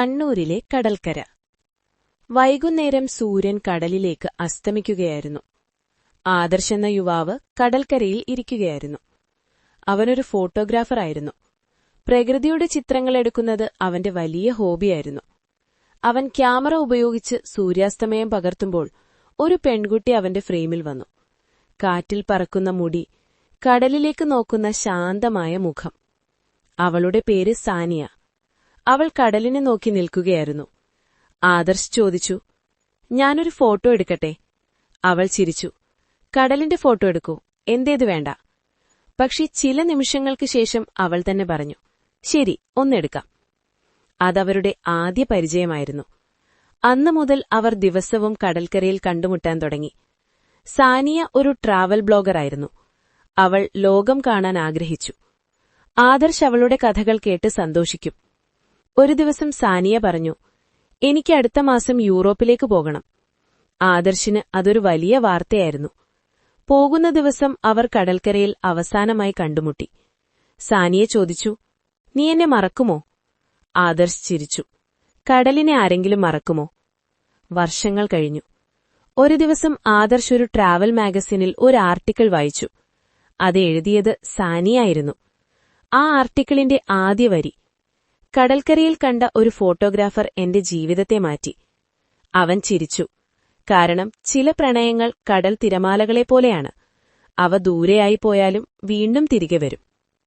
കണ്ണൂരിലെ കടൽക്കര. വൈകുന്നേരം സൂര്യൻ കടലിലേക്ക് അസ്തമിക്കുകയായിരുന്നു. ആദർശ് എന്ന യുവാവ് കടൽക്കരയിൽ ഇരിക്കുകയായിരുന്നു. അവനൊരു ഫോട്ടോഗ്രാഫറായിരുന്നു. പ്രകൃതിയുടെ ചിത്രങ്ങൾ എടുക്കുന്നത് അവന്റെ വലിയ ഹോബിയായിരുന്നു. അവൻ ക്യാമറ ഉപയോഗിച്ച് സൂര്യാസ്തമയം പകർത്തുമ്പോൾ ഒരു പെൺകുട്ടി അവന്റെ ഫ്രെയിമിൽ വന്നു. കാറ്റിൽ പറക്കുന്ന മുടി, കടലിലേക്ക് നോക്കുന്ന ശാന്തമായ മുഖം. അവളുടെ പേര് സാനിയ. അവൾ കടലിനെ നോക്കി നിൽക്കുകയായിരുന്നു. ആദർശ് ചോദിച്ചു, "ഞാനൊരു ഫോട്ടോ എടുക്കട്ടെ?" അവൾ ചിരിച്ചു, "കടലിന്റെ ഫോട്ടോ എടുക്കൂ, എന്തേത് വേണ്ട." പക്ഷെ ചില നിമിഷങ്ങൾക്ക് ശേഷം അവൾ തന്നെ പറഞ്ഞു, "ശരി, ഒന്നെടുക്കാം." അതവരുടെ ആദ്യ പരിചയമായിരുന്നു. അന്നു മുതൽ അവർ ദിവസവും കടൽക്കരയിൽ കണ്ടുമുട്ടാൻ തുടങ്ങി. സാനിയ ഒരു ട്രാവൽ ബ്ലോഗറായിരുന്നു. അവൾ ലോകം കാണാൻ ആഗ്രഹിച്ചു. ആദർശ് അവളുടെ കഥകൾ കേട്ട് സന്തോഷിക്കും. ഒരു ദിവസം സാനിയ പറഞ്ഞു, "എനിക്ക് അടുത്ത മാസം യൂറോപ്പിലേക്ക് പോകണം." ആദർശിന് അതൊരു വലിയ വാർത്തയായിരുന്നു. പോകുന്ന ദിവസം അവർ കടൽക്കരയിൽ അവസാനമായി കണ്ടുമുട്ടി. സാനിയ ചോദിച്ചു, "നീ എന്നെ മറക്കുമോ?" ആദർശ് ചിരിച്ചു, "കടലിനെ ആരെങ്കിലും മറക്കുമോ?" വർഷങ്ങൾ കഴിഞ്ഞു. ഒരു ദിവസം ആദർശ് ഒരു ട്രാവൽ മാഗസിനിൽ ഒരു ആർട്ടിക്കിൾ വായിച്ചു. അത് എഴുതിയത് സാനിയായിരുന്നു. ആ ആർട്ടിക്കിളിന്റെ ആദ്യ വരി, "കടൽക്കരയിൽ കണ്ട ഒരു ഫോട്ടോഗ്രാഫർ എന്റെ ജീവിതത്തെ മാറ്റി." അവൻ ചിരിച്ചു. കാരണം ചില പ്രണയങ്ങൾ കടൽ തിരമാലകളെപ്പോലെയാണ്. അവ ദൂരെയായി പോയാലും വീണ്ടും തിരികെ വരും.